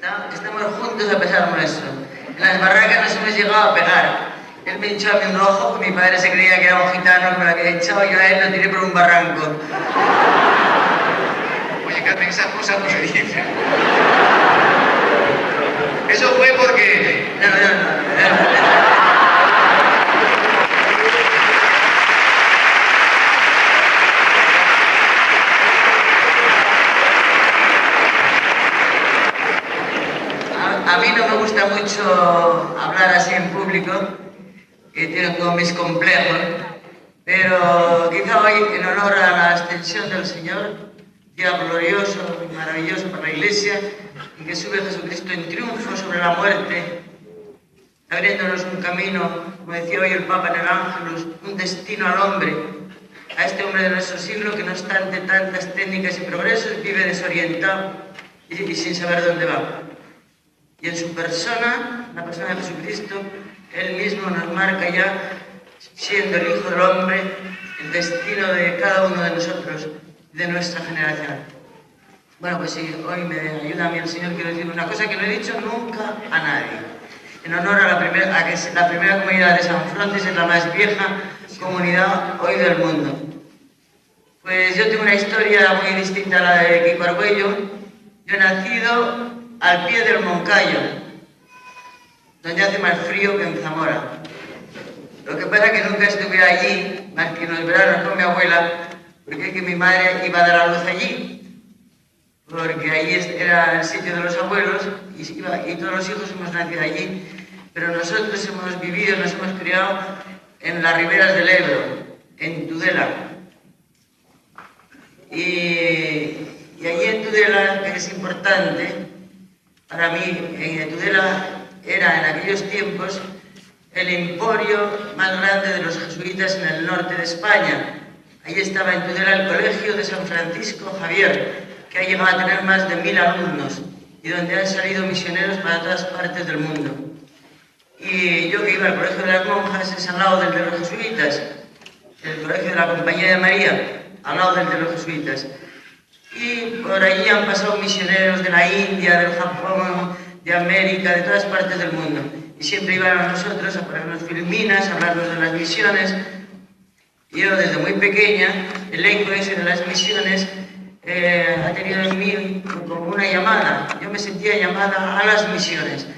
Estamos juntos a pesar nuestro. En las barracas nos hemos llegado a pegar. Él me echó a mí un ojo, mi padre se creía que era un gitano que me lo había echado, y yo a él lo tiré por un barranco. Oye, Carmen, esas cosas no se dicen. Eso fue porque... No. A mí no me gusta mucho hablar así en público, que tengo como mis complejos, pero quizá hoy, en honor a la ascensión del Señor, día glorioso y maravilloso para la Iglesia, y que sube Jesucristo en triunfo sobre la muerte, abriéndonos un camino, como decía hoy el Papa en el Ángelus, un destino al hombre, a este hombre de nuestro siglo que no obstante tantas técnicas y progresos vive desorientado y sin saber dónde va. Y en su persona, la persona de Jesucristo, Él mismo nos marca ya, siendo el Hijo del Hombre, el destino de cada uno de nosotros, de nuestra generación. Bueno, pues sí, hoy me ayuda a mí el Señor, quiero decir una cosa que no he dicho nunca a nadie. En honor a que la primera comunidad de San Frontis es la más vieja comunidad hoy del mundo. Pues yo tengo una historia muy distinta a la de Kiko Argüello. Yo he nacido al pie del Moncayo, donde hace más frío que en Zamora. Lo que pasa es que nunca estuve allí, más que en los veranos con mi abuela, porque es que mi madre iba a dar a luz allí, porque allí era el sitio de los abuelos y todos los hijos hemos nacido allí. Pero nosotros hemos vivido, nos hemos criado en las riberas del Ebro, en Tudela. Y allí en Tudela, que es importante, para mí, en Tudela era en aquellos tiempos el emporio más grande de los jesuitas en el norte de España. Allí estaba en Tudela el colegio de San Francisco Javier, que ha llegado a tener más de 1000 alumnos y donde han salido misioneros para todas partes del mundo. Y yo que iba al colegio de las monjas es al lado del de los jesuitas, el colegio de la Compañía de María, al lado del de los jesuitas. Y por allí han pasado misioneros de la India, del Japón, de América, de todas partes del mundo. Y siempre iban a nosotros a ponernos filminas, a hablarnos de las misiones. Y yo desde muy pequeña, el eco ese de las misiones ha tenido en mí como una llamada. Yo me sentía llamada a las misiones.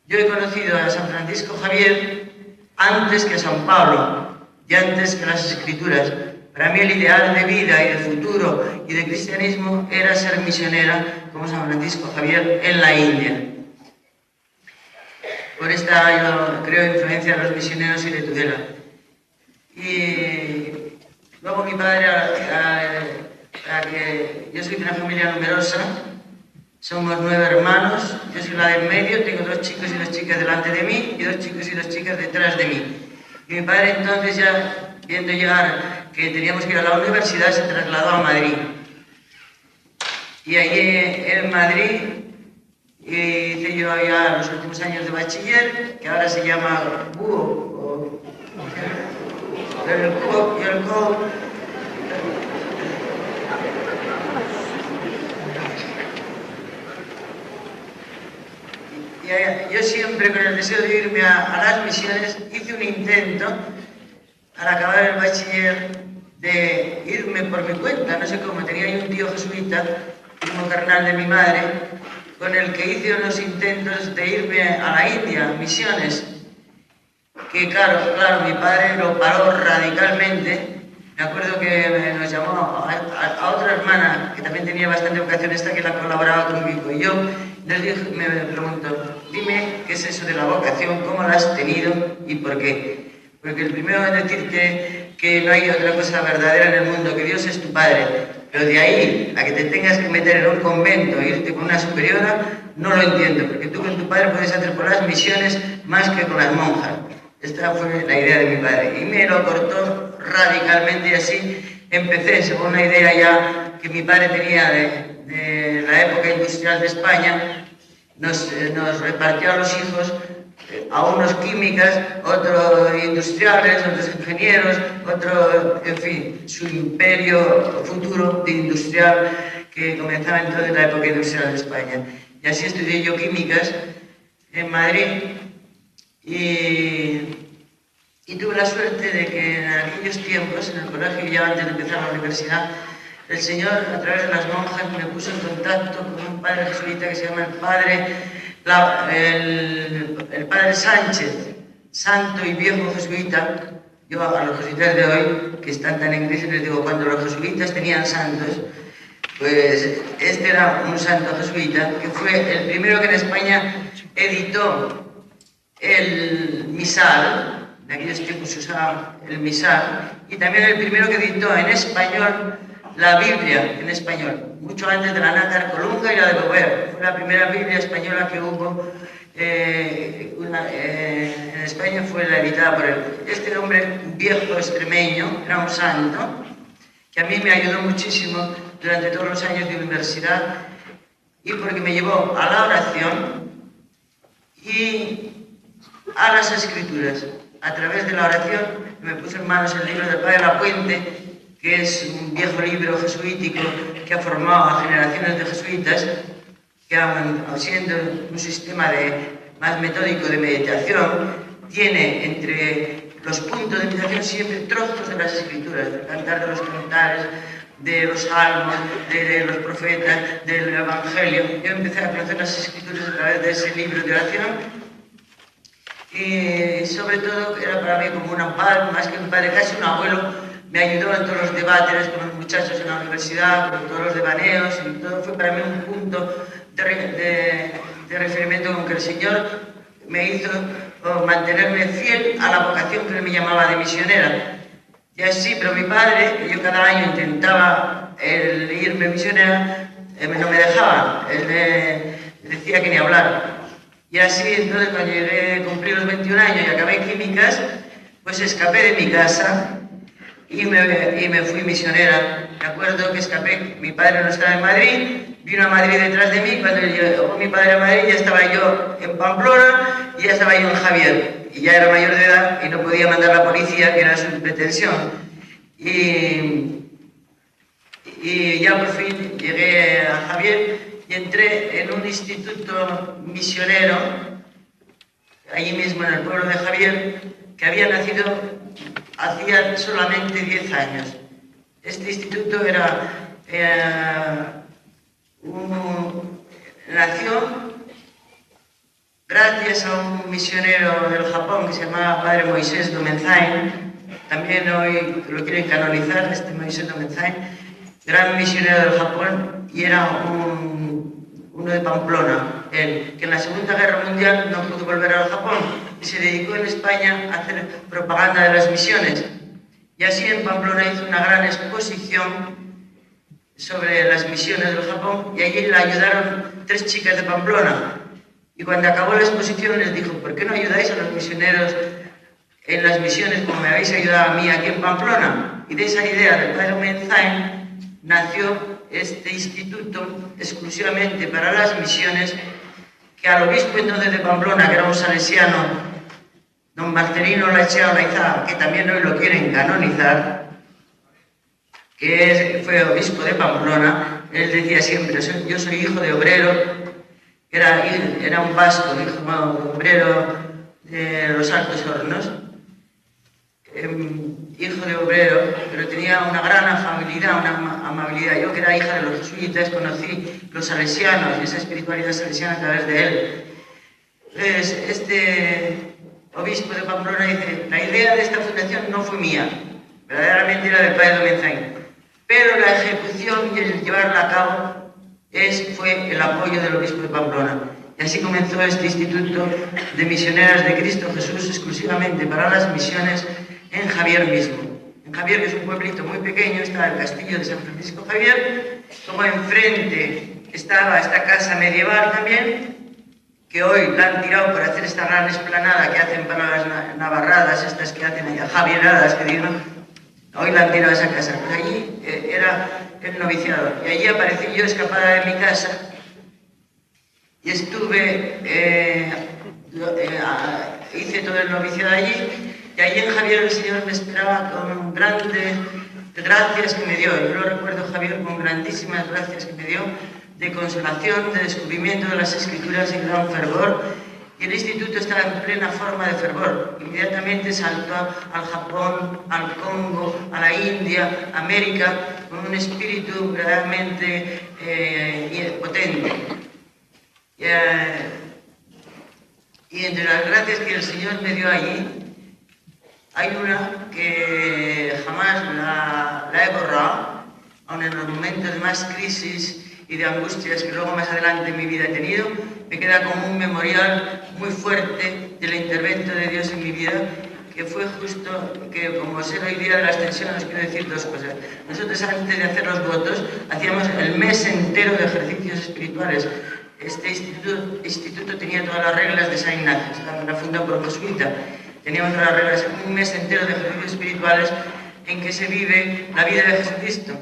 Yo he conocido a San Francisco Javier antes que a San Pablo y antes que las Escrituras. Para mí el ideal de vida y de futuro y de cristianismo era ser misionera como San Francisco Javier en la India. Por esta yo creo influencia de los misioneros y de Tudela. Y luego mi padre, yo soy de una familia numerosa, somos 9 hermanos, yo soy la del medio, tengo 2 chicos y 2 chicas delante de mí y 2 chicos y 2 chicas detrás de mí. Y mi padre entonces ya, viendo llegar que teníamos que ir a la universidad, se trasladó a Madrid. Y allí en Madrid hice yo ya los últimos años de bachiller, que ahora se llama BUO, el CUO y el CO. Y yo siempre, con el deseo de irme a las misiones, hice un intento al acabar el bachiller de irme por mi cuenta, no sé cómo. Tenía yo un tío jesuita, primo carnal de mi madre, con el que hice unos intentos de irme a la India, a misiones, que claro, mi padre lo paró radicalmente. Me acuerdo que nos llamó a otra hermana que también tenía bastante vocación, esta que la colaboraba conmigo, y yo me preguntó, dime qué es eso de la vocación, cómo la has tenido y por qué. Porque el primero es decirte que no hay otra cosa verdadera en el mundo, que Dios es tu Padre. Pero de ahí a que te tengas que meter en un convento e irte con una superiora, no lo entiendo, porque tú con tu padre puedes hacer por las misiones más que con las monjas. Esta fue la idea de mi padre y me lo cortó radicalmente, y así empecé, según una idea ya que mi padre tenía de la época industrial de España. Nos repartió a los hijos, a unos químicas, otros industriales, otros ingenieros, otro, en fin, su imperio futuro de industrial que comenzaba entonces la época industrial de España. Y así estudié yo químicas en Madrid y tuve la suerte de que en aquellos tiempos, en el colegio, ya antes de empezar la universidad, el Señor, a través de las monjas, me puso en contacto con un padre jesuita que se llama el padre Sánchez, santo y viejo jesuita. Yo a los jesuitas de hoy, que están tan en crisis, les digo, cuando los jesuitas tenían santos, pues este era un santo jesuita, que fue el primero que en España editó el misal. En aquellos tiempos se usaba el misal, y también el primero que editó en español la Biblia en español, mucho antes de la Nácar Colunga y la de Beauvais. Fue la primera Biblia española que hubo en España, fue la editada por él. Este hombre, un viejo extremeño, era un santo, que a mí me ayudó muchísimo durante todos los años de universidad, y porque me llevó a la oración y a las escrituras. A través de la oración me puso en manos el libro del Padre Lapuente, que es un viejo libro jesuítico que ha formado a generaciones de jesuitas, que aun siendo un sistema más metódico de meditación, tiene entre los puntos de meditación siempre trozos de las escrituras, del Cantar de los Cantares, de los Salmos, de los profetas, del Evangelio. Yo empecé a conocer las escrituras a través de ese libro de oración, y sobre todo era para mí como un amparo, más que un padre, casi un abuelo. Me ayudó en todos los debates con los muchachos en la universidad, con todos los devaneos, y todo fue para mí un punto de referimiento con que el Señor me hizo mantenerme fiel a la vocación que Él me llamaba de misionera. Y así, pero mi padre, que yo cada año intentaba irme misionera, no me dejaba. Él me decía que ni hablar. Y así, entonces, cuando cumplí los 21 años y acabé químicas, pues escapé de mi casa y me fui misionera. Me acuerdo que escapé, mi padre no estaba en Madrid, vino a Madrid detrás de mí. Cuando llegó mi padre a Madrid, ya estaba yo en Pamplona y ya estaba yo en Javier. Y ya era mayor de edad y no podía mandar a la policía, que era su pretensión. Y ya por fin llegué a Javier y entré en un instituto misionero, allí mismo en el pueblo de Javier, que había nacido hacía solamente 10 años. Este instituto nació gracias a un misionero del Japón que se llamaba Padre Moisés Domenzain. También hoy lo quieren canonizar, este Moisés Domenzain, gran misionero del Japón, y era uno de Pamplona, él, que en la Segunda Guerra Mundial no pudo volver al Japón y se dedicó en España a hacer propaganda de las misiones. Y así en Pamplona hizo una gran exposición sobre las misiones del Japón, y allí le ayudaron 3 chicas de Pamplona. Y cuando acabó la exposición les dijo: ¿por qué no ayudáis a los misioneros en las misiones como me habéis ayudado a mí aquí en Pamplona? Y de esa idea del Padre Domenzain nació este instituto exclusivamente para las misiones, que al obispo entonces de Pamplona, que era un salesiano, don Marcelino Lacheo Laizábal, que también hoy lo quieren canonizar, que fue obispo de Pamplona, él decía siempre: yo soy hijo de obrero. Era un vasco, hijo de obrero de los Altos Hornos, hijo de obrero, pero tenía una gran afabilidad, una amabilidad. Yo, que era hija de los jesuitas, conocí los salesianos y esa espiritualidad salesiana a través de él. Entonces, este obispo de Pamplona dice: la idea de esta fundación no fue mía, verdaderamente era del Padre Domenzain, pero la ejecución y el llevarla a cabo fue el apoyo del obispo de Pamplona. Y así comenzó este instituto de misioneras de Cristo Jesús, exclusivamente para las misiones, en Javier mismo. En Javier, que es un pueblito muy pequeño, está el castillo de San Francisco Javier, como enfrente estaba esta casa medieval también, que hoy la han tirado para hacer esta gran esplanada que hacen para las navarradas, estas que hacen allá, javieradas, que digo, hoy la han tirado a esa casa. Pues allí era el noviciado, y allí aparecí yo escapada de mi casa, y estuve, hice todo el noviciado allí, y allí en Javier el Señor me esperaba con grande gracias que me dio. Yo lo recuerdo, Javier, con grandísimas gracias que me dio de consolación, de descubrimiento de las Escrituras y gran fervor. Y el instituto estaba en plena forma de fervor. Inmediatamente saltó al Japón, al Congo, a la India, a América, con un espíritu verdaderamente potente. Y entre las gracias que el Señor me dio allí, hay una que jamás la he borrado, aun en los momentos de más crisis y de angustias que luego más adelante en mi vida he tenido, me queda como un memorial muy fuerte del intervento de Dios en mi vida, que fue justo que, como será hoy día de la extensión, os quiero decir dos cosas. Nosotros, antes de hacer los votos, hacíamos el mes entero de ejercicios espirituales. Este instituto tenía todas las reglas de San Ignacio, estaba fundado por jesuita. Teníamos todas las reglas, un mes entero de ejercicios espirituales en que se vive la vida de Jesucristo.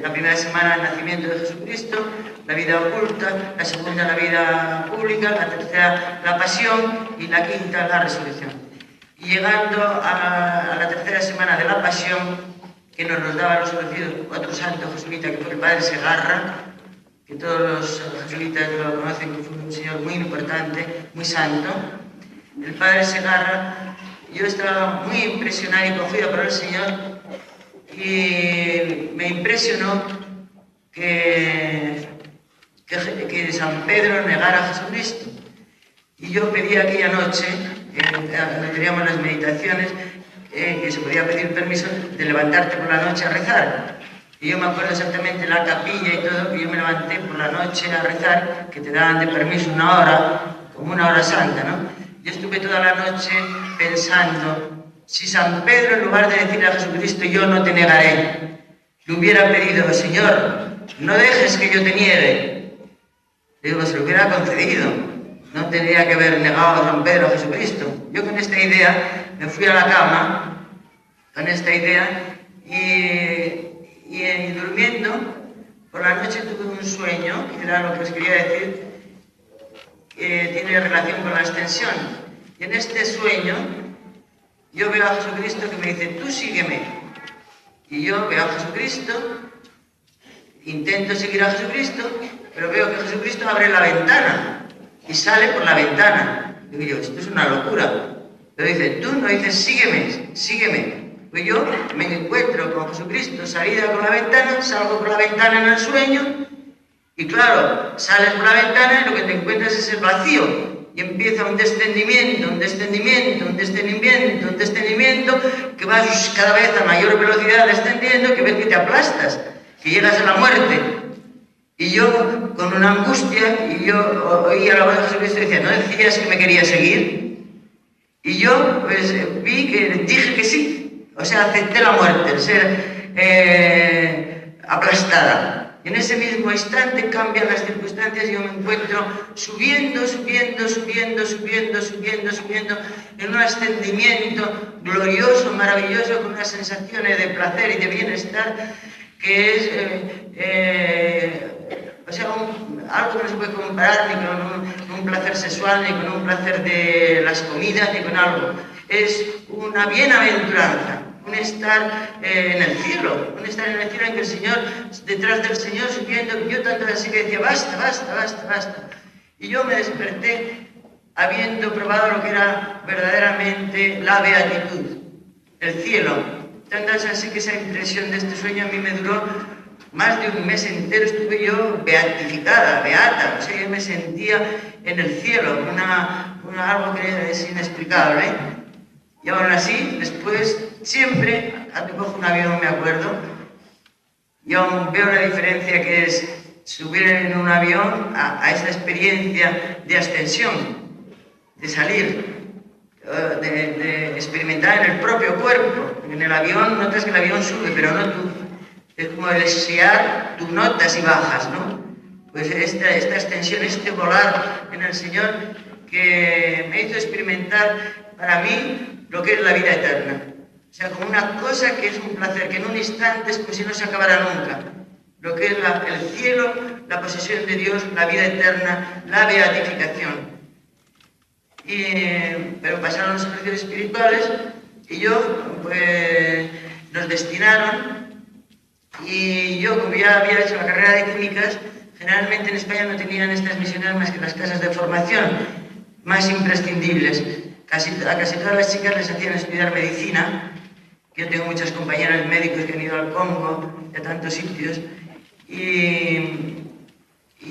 La primera semana el nacimiento de Jesucristo, la vida oculta, la segunda la vida pública, la tercera la pasión y la quinta la resurrección. Y llegando a la tercera semana de la pasión, que nos daba los conocidos otro santo jesuita, que fue el padre Segarra, que todos los jesuitas lo conocen, que fue un señor muy importante, muy santo. El padre Segarra, yo estaba muy impresionado y cogido por el Señor, y me impresionó que San Pedro negara a Jesucristo. Y yo pedí aquella noche, cuando teníamos las meditaciones, que se podía pedir permiso de levantarte por la noche a rezar. Y yo me acuerdo exactamente la capilla y todo, que yo me levanté por la noche a rezar, que te daban de permiso una hora, como una hora santa, ¿no? Yo estuve toda la noche pensando, si San Pedro, en lugar de decirle a Jesucristo, yo no te negaré, le hubiera pedido, Señor, no dejes que yo te niegue, le digo, se lo hubiera concedido, no tendría que haber negado a San Pedro a Jesucristo. Yo con esta idea me fui a la cama, con esta idea, y durmiendo, por la noche tuve un sueño, que era lo que os quería decir, que tiene relación con la extensión. Y en este sueño, yo veo a Jesucristo que me dice, tú sígueme. Y yo veo a Jesucristo, intento seguir a Jesucristo, pero veo que Jesucristo abre la ventana y sale por la ventana. Digo yo, esto es una locura. Pero dice, tú no, dices, sígueme, sígueme. Pues yo me encuentro con Jesucristo, salida por la ventana, salgo por la ventana en el sueño, y claro, sales por la ventana y lo que te encuentras es el vacío. Y empieza un descendimiento, un descendimiento, un descendimiento, un descendimiento, que vas cada vez a mayor velocidad descendiendo, que ves que te aplastas, que llegas a la muerte. Y yo, con una angustia, y yo oía la voz de Jesucristo y decía, ¿no decías que me querías seguir? Y yo, pues, vi que dije que sí. O sea, acepté la muerte, el ser aplastada. En ese mismo instante cambian las circunstancias y yo me encuentro subiendo en un ascendimiento glorioso, maravilloso, con unas sensaciones de placer y de bienestar que es, algo que no se puede comparar ni con un placer sexual, ni con un placer de las comidas, ni con algo. Es una bienaventuranza. Un estar en el cielo, en que el Señor, detrás del Señor subiendo, yo tanto así que decía, basta. Y yo me desperté habiendo probado lo que era verdaderamente la beatitud, el cielo. Tanto es así que esa impresión de este sueño a mí me duró más de un mes entero, estuve yo beatificada, beata, o sea, yo me sentía en el cielo, algo que es inexplicable. Y aún así, después, siempre, cuando cojo un avión me acuerdo, y aún veo la diferencia que es subir en un avión a esa experiencia de ascensión, de salir, de experimentar en el propio cuerpo. En el avión notas que el avión sube, pero no tú. Es como desear, tú notas y bajas, ¿no? Pues esta extensión, este volar en el Señor, que me hizo experimentar para mí lo que es la vida eterna. O sea, como una cosa que es un placer, que en un instante es como si no se acabara nunca. Lo que es el cielo, la posesión de Dios, la vida eterna, la beatificación. Pero pasaron los ejercicios espirituales y yo, pues, nos destinaron y yo, como ya había hecho la carrera de químicas, generalmente en España no tenían estas misioneras más que las casas de formación más imprescindibles. A casi todas las chicas les hacían estudiar medicina. Yo tengo muchos compañeros médicos que han ido al Congo y a tantos sitios. Y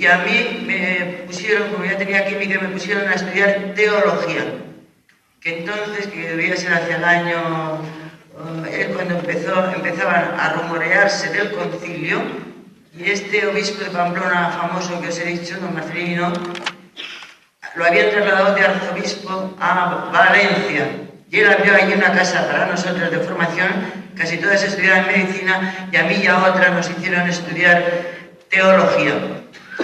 a mí me pusieron, como ya tenía química, me pusieron a estudiar teología. Que entonces, que debía ser hacia el año, cuando empezaban a rumorearse del concilio, y este obispo de Pamplona famoso que os he dicho, don Marcelino, lo habían trasladado de arzobispo a Valencia. Y él abrió allí una casa para nosotros de formación, casi todas estudiaban medicina, y a mí y a otras nos hicieron estudiar teología,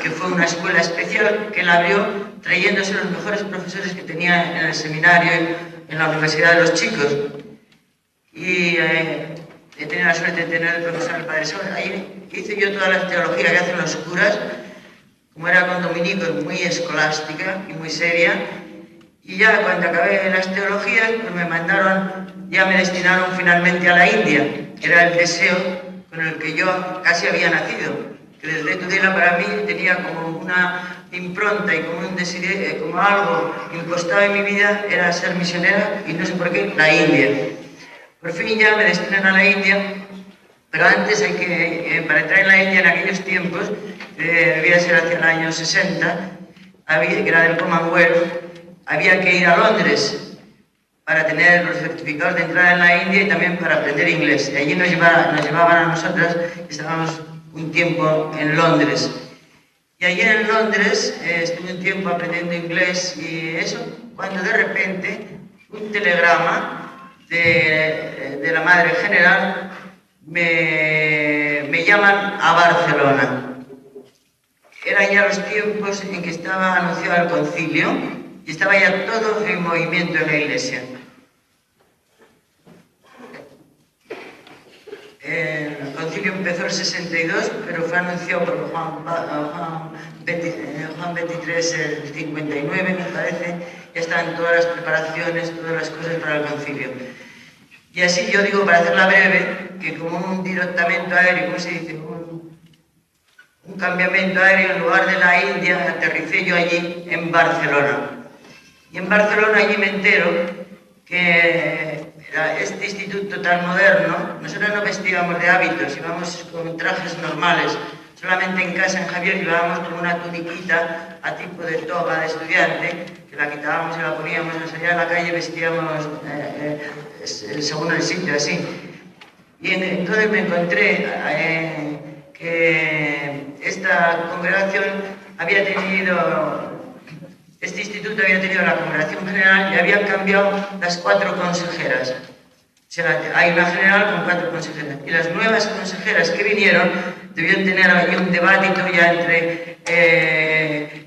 que fue una escuela especial que él abrió trayéndose los mejores profesores que tenía en el seminario, en la Universidad de los Chicos. Y he tenido la suerte de tener el profesor el Padre Sol. Ahí hice yo toda la teología que hacen los curas, como era con dominicos, muy escolástica y muy seria. Y ya cuando acabé las teologías, pues ya me destinaron finalmente a la India. Era el deseo con el que yo casi había nacido. Que desde Tudela para mí tenía como una impronta y como un desiderio, como algo impostado en mi vida, era ser misionera y no sé por qué, la India. Por fin ya me destinan a la India, pero antes hay que, para entrar en la India en aquellos tiempos, debía ser hacia el año 60, que era del Commonwealth, había que ir a Londres para tener los certificados de entrada en la India y también para aprender inglés. Y allí nos llevaban a nosotras, estábamos un tiempo en Londres. Y allí en Londres estuve un tiempo aprendiendo inglés y eso, cuando de repente un telegrama de la Madre General me llaman a Barcelona. Eran ya los tiempos en que estaba anunciado el concilio y estaba ya todo en movimiento en la Iglesia. El concilio empezó en el 62, pero fue anunciado por Juan XXIII el 59, me parece. Ya estaban todas las preparaciones, todas las cosas para el concilio. Y así yo digo, para hacerla breve, que como un directamento aéreo, ¿cómo se dice? Un cambiamiento aéreo, en lugar de la India, aterricé yo allí en Barcelona. Y en Barcelona allí me entero que este instituto tan moderno, nosotros no vestíamos de hábitos, íbamos con trajes normales. Solamente en casa, en Javier, llevábamos como una tuniquita a tipo de toga de estudiante, que la quitábamos y la poníamos, allá en la calle vestíamos según el sitio, así. Y entonces me encontré que esta congregación había tenido, este instituto había tenido la congregación general y habían cambiado las 4 consejeras. O sea, hay una general con 4 consejeras. Y las nuevas consejeras que vinieron debían tener ahí un debatito ya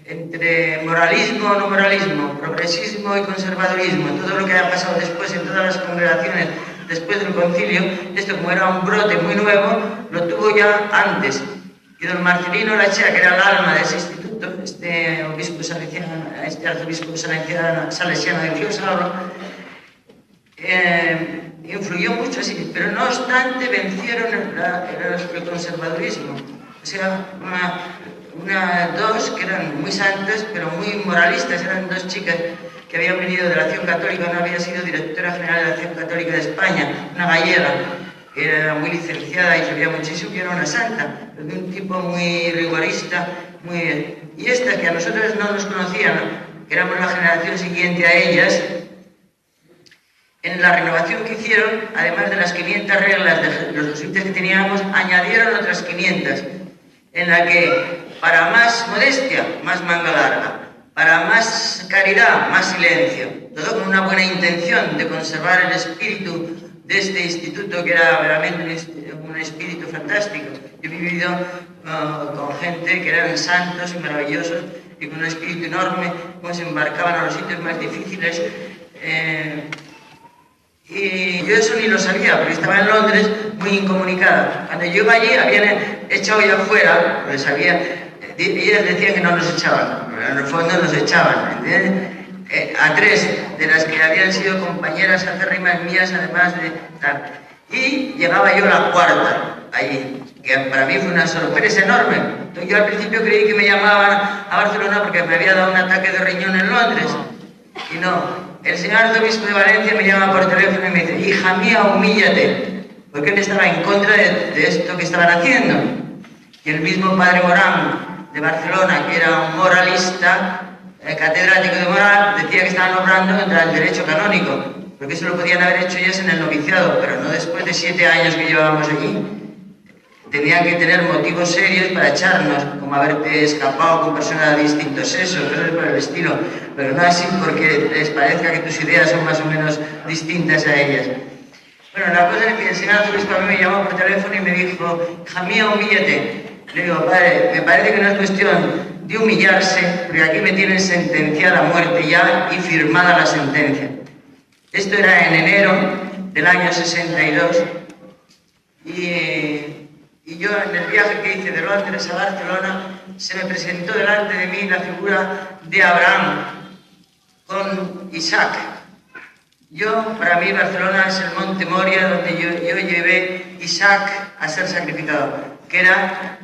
entre moralismo o no moralismo, progresismo y conservadurismo, todo lo que ha pasado después en todas las congregaciones después del concilio. Esto, como era un brote muy nuevo, lo tuvo ya antes. Y don Marcelino Lachea, que era el alma de ese instituto, este arzobispo salesiano de Chiusauro, influyó mucho así, pero no obstante vencieron el conservadurismo. O sea, dos que eran muy santas, pero muy moralistas, eran 2 chicas que habían venido de la Acción Católica. Una había sido directora general de la Acción Católica de España, una gallega, que era muy licenciada y sabía muchísimo, que era una santa, pero de un tipo muy rigorista, y esta, que a nosotros no nos conocían, que éramos la generación siguiente a ellas, en la renovación que hicieron, además de las 500 reglas de los jesuitas que teníamos, añadieron otras 500, en la que para más modestia, más manga larga, para más caridad, más silencio, todo con una buena intención de conservar el espíritu de este instituto, que era realmente un espíritu fantástico. Yo he vivido con gente que eran santos y maravillosos y con un espíritu enorme, cómo se embarcaban a los sitios más difíciles. Y yo eso ni lo sabía, porque estaba en Londres muy incomunicada. Cuando yo iba allí, habían echado ya fuera, porque sabía, ellas decían que no nos echaban, pero en el fondo nos echaban, ¿entiendes? A 3 de las que habían sido compañeras acérrimas mías, además de tal. Y llegaba yo la cuarta allí, que para mí fue una sorpresa enorme. Entonces, yo al principio creí que me llamaban a Barcelona porque me había dado un ataque de riñón en Londres. Y no, el señor arzobispo de Valencia me llama por teléfono y me dice: hija mía, humíllate, porque él estaba en contra de esto que estaban haciendo. Y el mismo padre Morán de Barcelona, que era un moralista, catedrático de moral, decía que estaban obrando contra el derecho canónico, porque eso lo podían haber hecho ellos en el noviciado, pero no después de 7 años que llevábamos allí. Tenían que tener motivos serios para echarnos, como haberte escapado con personas de distinto sexo, cosas por el estilo, pero no así porque les parezca que tus ideas son más o menos distintas a ellas. Bueno, la cosa es que el señor arzobispo a mí me llamó por teléfono y me dijo: hija mía, humíllate. Le digo: padre, me parece que no es cuestión de humillarse, porque aquí me tienen sentenciada a muerte ya y firmada la sentencia. Esto era en enero del año 62 y yo en el viaje que hice de Londres a Barcelona se me presentó delante de mí la figura de Abraham con Isaac. Para mí Barcelona es el monte Moria donde yo llevé Isaac a ser sacrificado, que era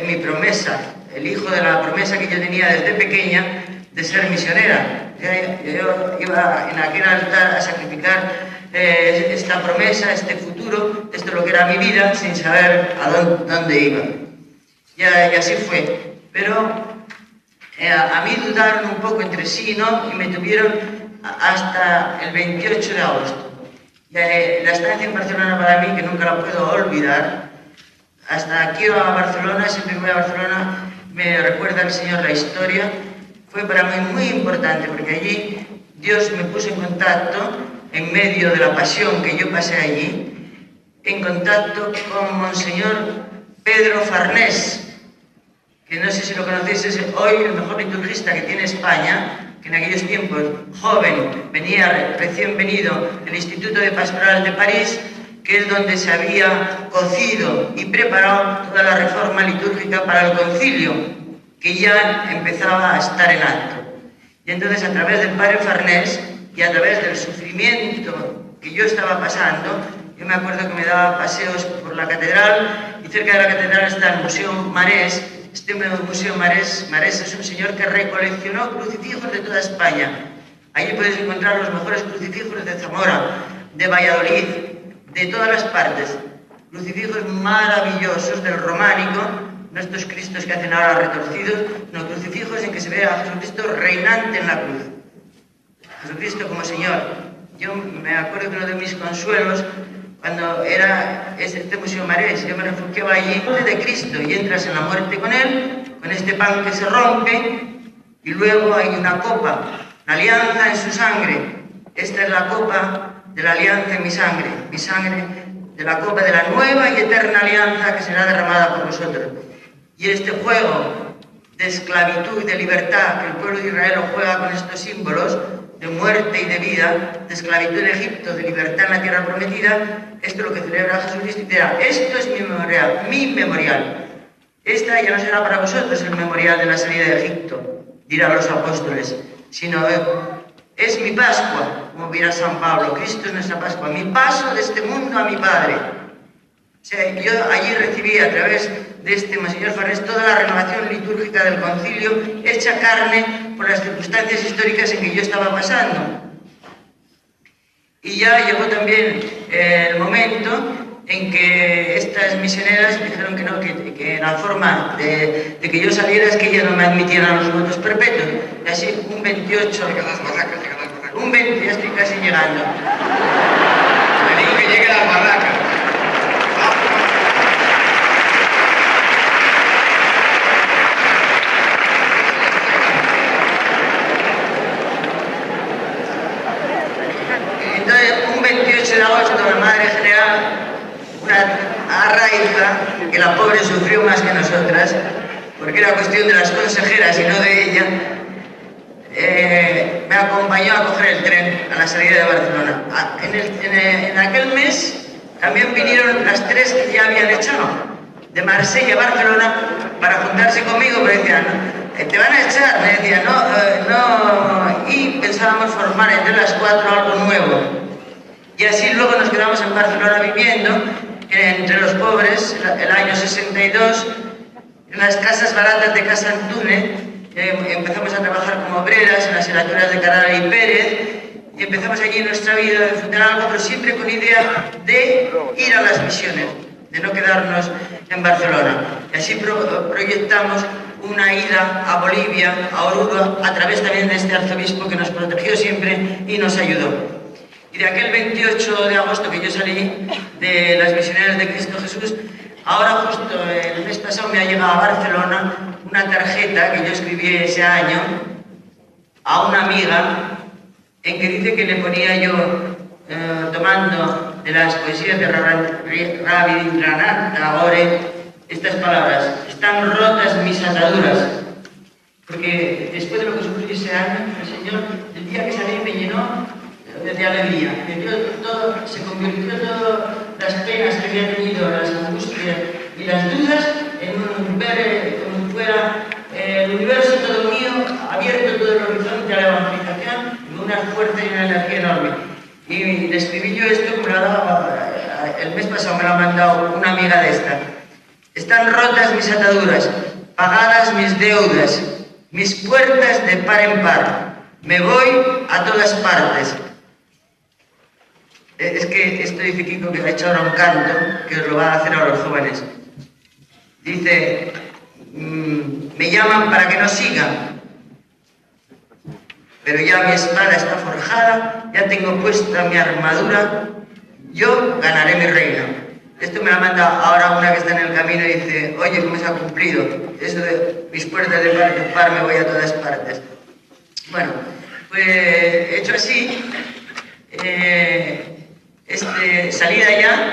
mi promesa, el hijo de la promesa que yo tenía desde pequeña de ser misionera. Yo iba en aquel altar a sacrificar esta promesa, este futuro, esto es lo que era mi vida, sin saber a dónde iba. Y así fue. Pero a mí dudaron un poco entre sí, ¿no? Y me tuvieron hasta el 28 de agosto. La estancia en Barcelona para mí, que nunca la puedo olvidar, hasta aquí a Barcelona, siempre que voy a Barcelona, me recuerda el Señor la historia. Fue para mí muy importante porque allí Dios me puso en contacto, en medio de la pasión que yo pasé allí, en contacto con Monseñor Pedro Farnés, que no sé si lo conocéis, es hoy el mejor liturgista que tiene España, que en aquellos tiempos, joven, venía recién venido del Instituto de Pastoral de París, que es donde se había cocido y preparado toda la reforma litúrgica para el concilio, que ya empezaba a estar en acto. Y entonces, a través del padre Farnés y a través del sufrimiento que yo estaba pasando, yo me acuerdo que me daba paseos por la catedral, y cerca de la catedral está el Museo Marés. Este Museo Marés es un señor que recoleccionó crucifijos de toda España. Allí puedes encontrar los mejores crucifijos de Zamora, de Valladolid, de todas las partes. Crucifijos maravillosos del románico, no estos cristos que hacen ahora retorcidos, no, crucifijos en que se ve a Jesucristo reinante en la cruz. Jesucristo como Señor. Yo me acuerdo que uno de mis consuelos, cuando era este Museo Marés, yo me refugiaba allí de Cristo y entras en la muerte con Él, con este pan que se rompe, y luego hay una copa, la alianza en su sangre. Esta es la copa de la alianza en mi sangre de la copa de la nueva y eterna alianza que será derramada por vosotros. Y este juego de esclavitud y de libertad que el pueblo de Israel juega con estos símbolos de muerte y de vida, de esclavitud en Egipto, de libertad en la tierra prometida, esto es lo que celebra Jesucristo y dirá: esto es mi memorial. Esta ya no será para vosotros el memorial de la salida de Egipto, dirán los apóstoles, sino es mi Pascua, como dirá San Pablo. Cristo es nuestra Pascua, mi paso de este mundo a mi Padre. O sea, yo allí recibí a través de este Monseñor Farnés toda la renovación litúrgica del concilio, hecha carne por las circunstancias históricas en que yo estaba pasando. Y ya llegó también el momento en que estas misioneras dijeron que no, que la forma de que yo saliera es que ellas no me admitieran los votos perpetuos. Y así un 28... Un 20, ya estoy casi llegando. Me digo que llegue a las barracas. Entonces, un 28 de agosto, la Madre General, una arraiza, que la pobre sufrió más que nosotras, porque era cuestión de las consejeras y no de ella, me acompañó a coger el tren a la salida de Barcelona. En aquel mes también vinieron las tres que ya habían echado, de Marsella a Barcelona, para juntarse conmigo, pero decían: te van a echar, me decían, no, y pensábamos formar entre las cuatro algo nuevo. Y así luego nos quedamos llevamos en Barcelona viviendo, entre los pobres, el año 62, en las casas baratas de Casa Antúnez. Empezamos a trabajar como obreras en las heraturas de Carrara y Pérez, y empezamos allí nuestra vida de fundar algo, pero siempre con idea de ir a las misiones, de no quedarnos en Barcelona. Y así proyectamos una ida a Bolivia, a Oruro, a través también de este arzobispo que nos protegió siempre y nos ayudó. Y de aquel 28 de agosto que yo salí de las misioneras de Cristo Jesús, ahora justo el mes pasado me ha llegado a Barcelona una tarjeta que yo escribí ese año a una amiga en que dice que le ponía yo, tomando de las poesías de Rabindranath Tagore, estas palabras: están rotas mis ataduras. Porque después de lo que sufrí ese año, el Señor, el día que salí, me llenó de alegría. Se convirtió todas las penas que había tenido, las angustias y las dudas, en ver como fuera el universo todo mío, abierto todo el horizonte a la evangelización, con una fuerza y una energía enorme. Y le escribí yo esto, me lo ha dado, el mes pasado me lo ha mandado una amiga de esta. Están rotas mis ataduras, pagadas mis deudas, mis puertas de par en par. Me voy a todas partes. Es que esto dice Kiko, que ha hecho ahora un canto, que os lo va a hacer a los jóvenes. Dice, me llaman para que no sigan, pero ya mi espada está forjada, ya tengo puesta mi armadura, yo ganaré mi reino. Esto me lo manda ahora una que está en el camino y dice, oye, ¿cómo se ha cumplido? Eso de mis puertas de par en par, me voy a todas partes. Bueno, pues hecho así, salí de allá.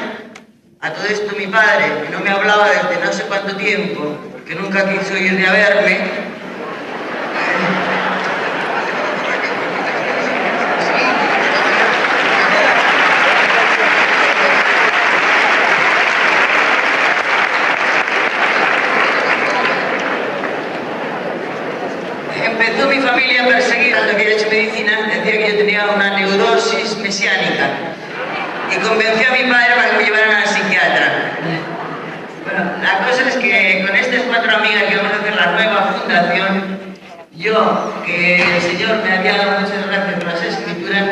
A todo esto mi padre, que no me hablaba desde no sé cuánto tiempo, que nunca quiso ir a verme, empezó mi familia a perseguir a lo que había hecho medicina. Decía que yo tenía una neurosis mesiánica y convenció a mi padre para que me llevaran al psiquiatra. Bueno, la cosa es que con estas 4 amigas que vamos a hacer la nueva fundación, yo, que el Señor me había dado muchas gracias por las escrituras,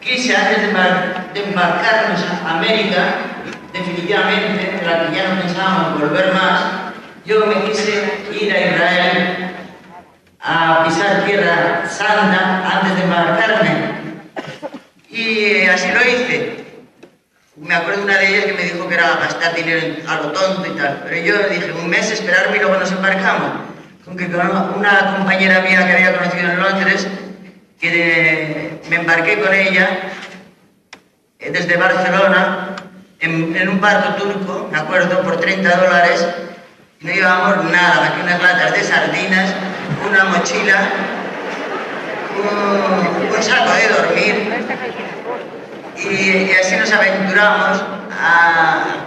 quise, antes de embarcarnos a América, definitivamente, de la que ya no pensábamos volver más, yo me quise ir a Israel a pisar tierra santa antes de embarcarme. Y así lo hice. Me acuerdo una de ellas que me dijo que era gastar dinero a lo tonto y tal, pero yo dije, un mes esperarme y luego nos embarcamos. Con una compañera mía que había conocido en Londres, que me embarqué con ella desde Barcelona en un barco turco, me acuerdo, por $30, y no llevábamos nada, más que unas latas de sardinas, una mochila, un saco de dormir. Y así nos aventuramos a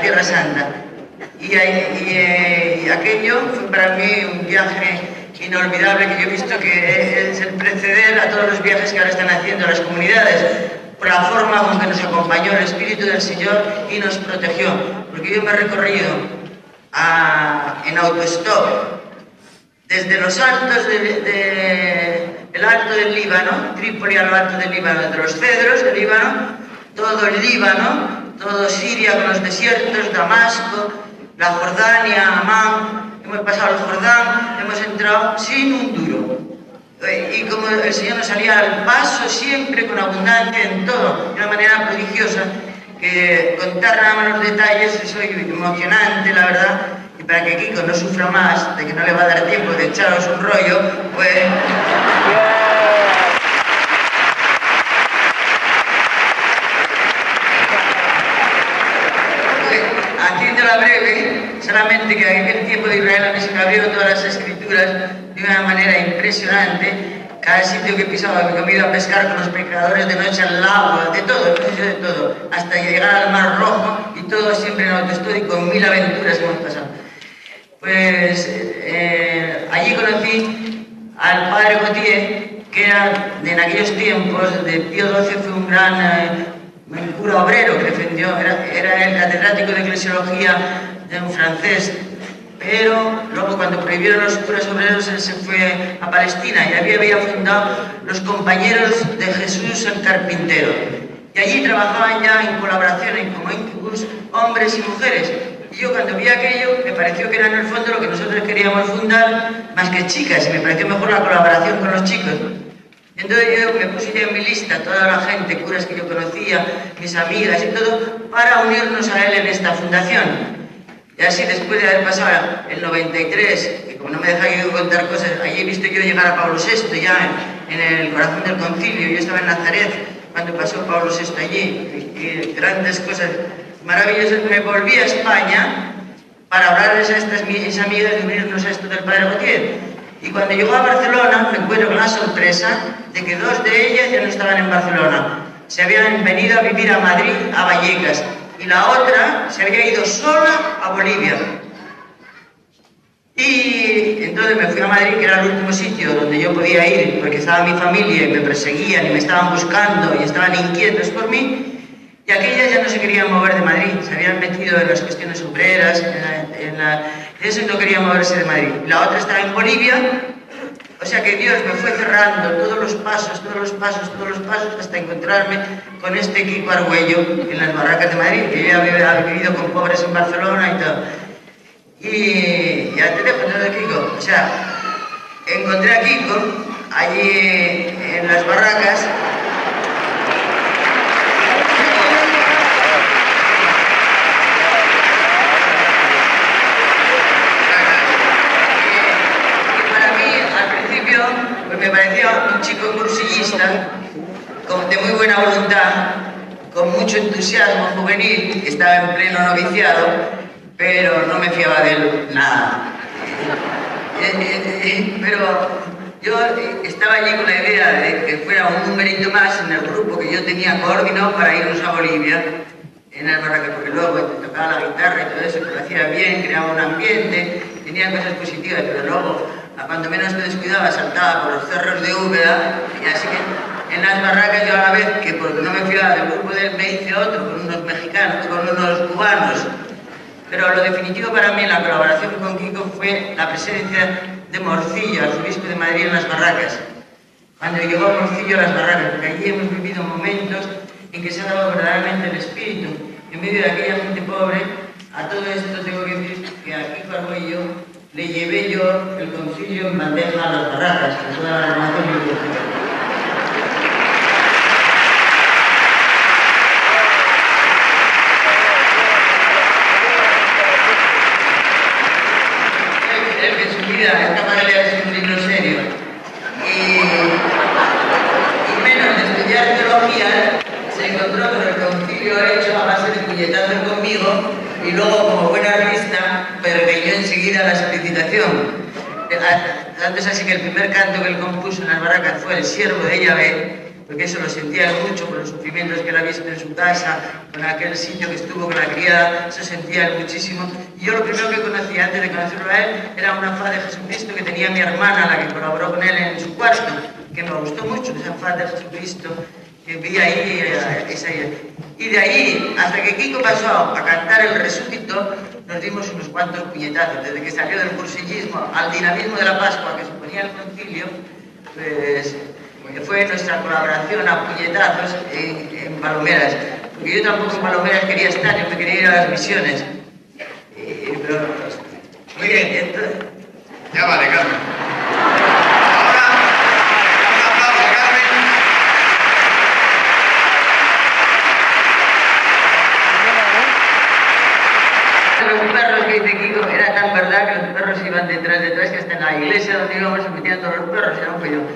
Tierra Santa. Y aquello fue para mí un viaje inolvidable, que yo he visto que es el preceder a todos los viajes que ahora están haciendo las comunidades, por la forma con que nos acompañó el Espíritu del Señor y nos protegió. Porque yo me he recorrido en autostop desde los altos el alto del Líbano, Trípoli al alto del Líbano, de los cedros del Líbano, todo el Líbano, todo Siria con los desiertos, Damasco, la Jordania, Amán. Hemos pasado el Jordán, hemos entrado sin un duro. Y como el Señor nos salía al paso siempre con abundancia en todo, de una manera prodigiosa, que contar nada más los detalles es emocionante, la verdad. Y para que Kiko no sufra más, de que no le va a dar tiempo de echaros un rollo, pues... Haciéndola breve, solamente que en aquel tiempo de Israel a mí se me abrieron todas las escrituras de una manera impresionante. Cada sitio que pisaba, me he ido a pescar con los pescadores de noche al lago, de todo, hasta llegar al Mar Rojo, y todo siempre en autostop y con 1000 aventuras que hemos pasado. Pues allí conocí al padre Gautier, que era en aquellos tiempos de Pío XII, fue un gran un cura obrero que defendió, era el catedrático de eclesiología de un francés, pero luego cuando prohibieron los curas obreros él se fue a Palestina y había fundado los Compañeros de Jesús el Carpintero. Y allí trabajaban ya en colaboración, como incubus, hombres y mujeres. Y yo cuando vi aquello me pareció que era en el fondo lo que nosotros queríamos fundar, más que chicas, y me pareció mejor la colaboración con los chicos. Entonces yo me puse ya en mi lista toda la gente, curas que yo conocía, mis amigas y todo, para unirnos a él en esta fundación. Y así después de haber pasado el 93, que como no me deja yo contar cosas, allí he visto yo llegar a Pablo VI ya en el corazón del concilio, yo estaba en Nazaret cuando pasó Pablo VI allí, y grandes cosas maravillosas. Me volví a España para hablarles a estas mis amigas de unirnos a esto del Padre Gautier. Y cuando llegó a Barcelona me encuentro con la sorpresa de que dos de ellas ya no estaban en Barcelona. Se habían venido a vivir a Madrid, a Vallecas, y la otra se había ido sola a Bolivia. Y entonces me fui a Madrid, que era el último sitio donde yo podía ir, porque estaba mi familia y me perseguían y me estaban buscando y estaban inquietos por mí. Y aquellas ya no se querían mover de Madrid, se habían metido en las cuestiones obreras, eso, y no quería moverse de Madrid. La otra estaba en Bolivia, o sea que Dios me fue cerrando todos los pasos, hasta encontrarme con este Kiko Argüello en las barracas de Madrid, que yo ya había vivido con pobres en Barcelona y todo. Y ya te dejo, ¿no? De Kiko. O sea, encontré a Kiko allí en las barracas. Pues me parecía un chico cursillista, de muy buena voluntad, con mucho entusiasmo juvenil, estaba en pleno noviciado, pero no me fiaba de él nada. Pero yo estaba allí con la idea de que fuera un numerito más en el grupo que yo tenía coordinado para irnos a Bolivia, en el barraca, porque luego tocaba la guitarra y todo eso, que lo hacía bien, creaba un ambiente, tenía cosas positivas, pero luego, cuando menos me descuidaba, saltaba por los cerros de Úbeda, y así que en las barracas yo a la vez, que porque no me fiaba del grupo de él, me hice otro, con unos mexicanos, con unos cubanos. Pero lo definitivo para mí en la colaboración con Kiko fue la presencia de Morcillo, arzobispo de Madrid, en las barracas. Cuando llegó Morcillo a las barracas, porque allí hemos vivido momentos en que se ha dado verdaderamente el espíritu. En medio de aquella gente pobre, a todo esto tengo que decir que a Kiko Argüello le llevé yo el concilio en bandeja a las barracas, con toda la renovación litúrgica. Él en su vida es capaz de leerse un libro serio y menos de estudiar teología, se encontró con el concilio hecho a base de puñetazos conmigo y luego, como buen artista, pergeñó enseguida la explicación. Tanto es así que el primer canto que él compuso en las barracas fue El siervo de Yahvé, porque eso lo sentía mucho por los sufrimientos que él había visto en su casa, con aquel sitio que estuvo con la criada, eso sentía él muchísimo. Y yo lo primero que conocí antes de conocerlo a él era una faz de Jesucristo que tenía mi hermana, la que colaboró con él en su cuarto, que me gustó mucho, esa faz de Jesucristo que vi ahí, y de ahí, hasta que Kiko pasó a cantar el Resúcito, nos dimos unos cuantos puñetazos. Desde que salió del cursillismo al dinamismo de la Pascua que suponía el concilio, pues fue nuestra colaboración a puñetazos en Palomeras. Porque yo tampoco en Palomeras quería estar, yo me quería ir a las misiones. Pero, muy bien, entonces... Ya vale, Carmen. Los perros que dice Kiko, era tan verdad que los perros iban detrás, que hasta en la iglesia donde íbamos se metían todos los perros, era un follón.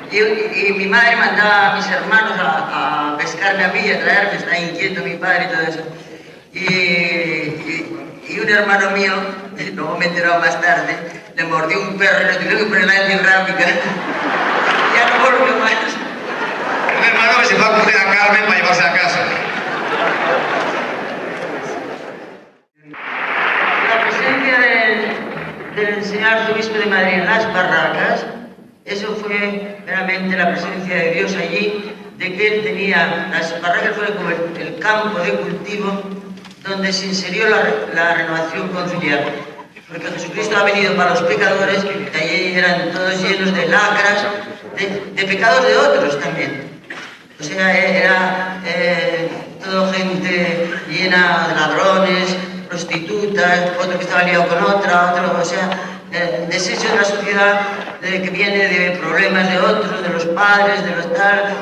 Y mi madre mandaba a mis hermanos a pescarme a mí y a traerme, estaba inquieto mi padre y todo eso. Y un hermano mío, luego me he enterado más tarde, le mordió un perro y lo tuvieron que poner en la antirrábica. Ya no volvió más. Un hermano que se fue a coger a Carmen para llevarse a casa. Del señor arzobispo de Madrid en las barracas, eso fue realmente la presencia de Dios allí, de que él tenía, las parroquias fueron como el campo de cultivo donde se inserió la renovación conciliar. Porque Jesucristo ha venido para los pecadores, que allí eran todos llenos de lacras, de pecados de otros también. O sea, era todo gente llena de ladrones, prostitutas, otro que estaba liado con otra, otro, o sea, desecho de la sociedad que viene de problemas de otros, de los padres, de los tal.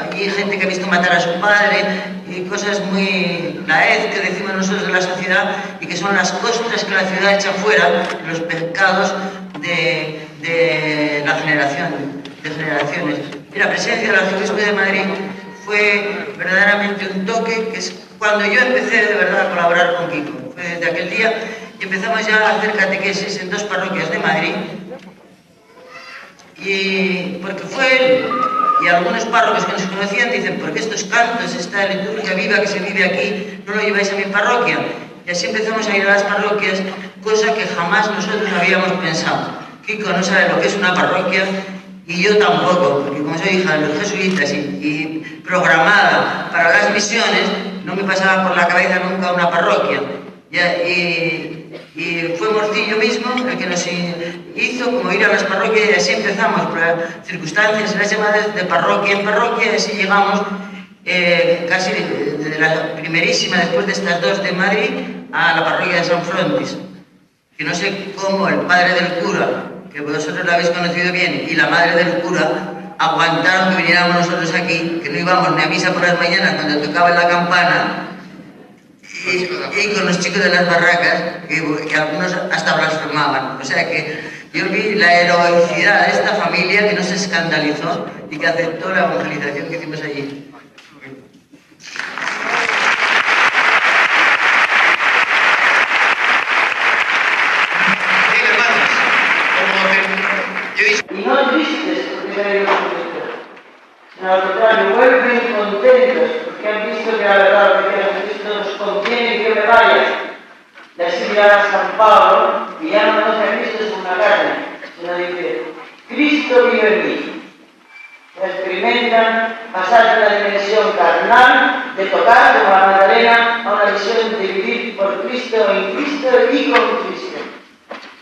Aquí hay gente que ha visto matar a su padre y cosas muy naez que decimos nosotros de la sociedad y que son las costras que la ciudad echa fuera, los pecados de la generación, de generaciones. Y la presencia del arzobispo de Madrid fue verdaderamente un toque, que es cuando yo empecé de verdad a colaborar con Kiko. Fue desde aquel día y empezamos ya a hacer catequesis en 2 parroquias de Madrid. Y porque fue él y algunos párrocos que nos conocían dicen, ¿por qué estos cantos, esta liturgia viva que se vive aquí, no lo lleváis a mi parroquia? Y así empezamos a ir a las parroquias, cosa que jamás nosotros habíamos pensado. Kiko no sabe lo que es una parroquia y yo tampoco, porque como soy hija de los jesuitas y programada para las misiones, no me pasaba por la cabeza nunca una parroquia. Y fue Morcillo mismo el que nos hizo como ir a las parroquias y así empezamos, por circunstancias, las llamadas de parroquia en parroquia, y así llegamos casi de la primerísima, después de estas 2 de Madrid, a la parroquia de San Frontis, que no sé cómo el padre del cura, que vosotros lo habéis conocido bien, y la madre del cura aguantaron que viniéramos nosotros aquí, que no íbamos ni a misa por las mañanas cuando tocaba la campana, y con los chicos de las barracas, que algunos hasta blasfemaban. O sea que yo vi la heroicidad de esta familia que no se escandalizó y que aceptó la evangelización que hicimos allí. Y no tristes porque se ha ido sino al contrario, vuelven contentos porque han visto que la verdad de Jesucristo nos contiene que me vaya. Y así dirá San Pablo, y ya no conoce a Cristo según la carne, sino dice, Cristo vive en mí. Experimentan pasar de la dimensión carnal, de tocar como la Magdalena, a una visión de vivir por Cristo, en Cristo y con Cristo.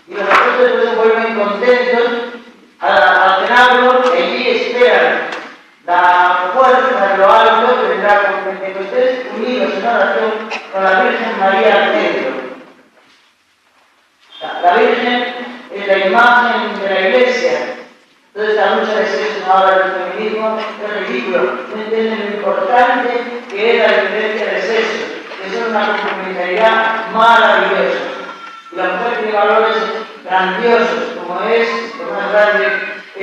Y los apóstoles vuelven contentos al cenabro, y allí esperan la fuerza de lo alto que vendrá con Pentecostés, unidos en oración con la Virgen María al centro. La Virgen es la imagen de la Iglesia. Toda esta lucha de sexo ahora del feminismo es ridículo. No entienden lo importante que es la diferencia de sexo, que es una complementariedad maravillosa. Y la mujer tiene valores grandiosos, como es, por más grande y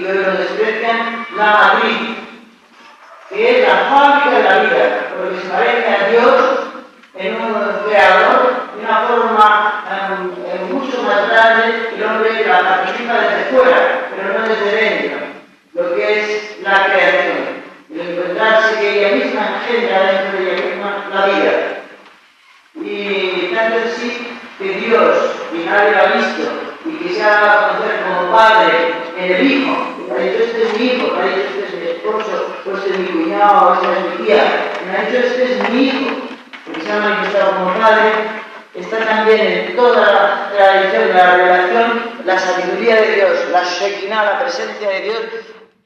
que lo desprecian, la matriz, que es la fábrica de la vida, porque se parece a Dios en un creador de una forma mucho más grande, y el hombre la participa desde fuera, pero no desde dentro, lo que es la creación, y encontrarse que ella misma engendra dentro de ella misma la vida. Y tanto es así que Dios, y nadie lo ha visto, y que se ha dado a conocer como Padre en el Hijo, que ha dicho este es mi hijo, que ha dicho este es mi esposo, o este es mi cuñado, o esta es mi tía, que ha dicho este es mi hijo, porque se ha manifestado como Padre, está también en toda la tradición de la revelación la sabiduría de Dios, la Shekinah, la presencia de Dios,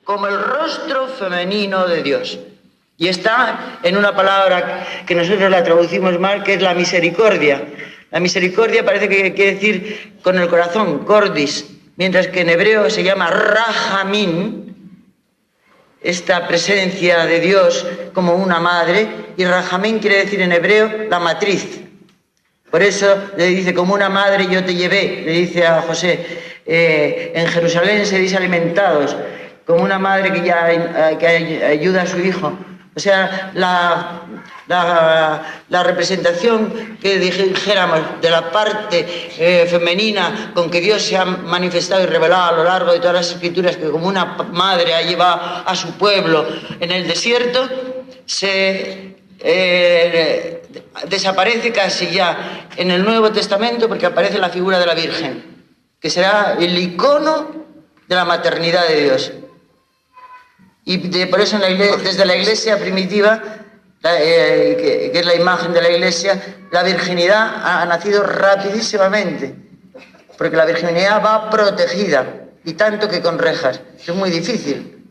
como el rostro femenino de Dios. Y está en una palabra que nosotros la traducimos mal, que es la misericordia. La misericordia parece que quiere decir con el corazón, cordis, mientras que en hebreo se llama rahamín, esta presencia de Dios como una madre, y rahamín quiere decir en hebreo la matriz. Por eso le dice, como una madre yo te llevé, le dice a José, en Jerusalén seréis alimentados, como una madre que ayuda a su hijo. O sea, la representación que dijéramos de la parte femenina con que Dios se ha manifestado y revelado a lo largo de todas las escrituras, que como una madre ha llevado a su pueblo en el desierto, se desaparece casi ya en el Nuevo Testamento, porque aparece la figura de la Virgen, que será el icono de la maternidad de Dios. Y por eso desde la iglesia primitiva, que es la imagen de la iglesia, la virginidad ha nacido rapidísimamente, porque la virginidad va protegida, y tanto que con rejas. Es muy difícil.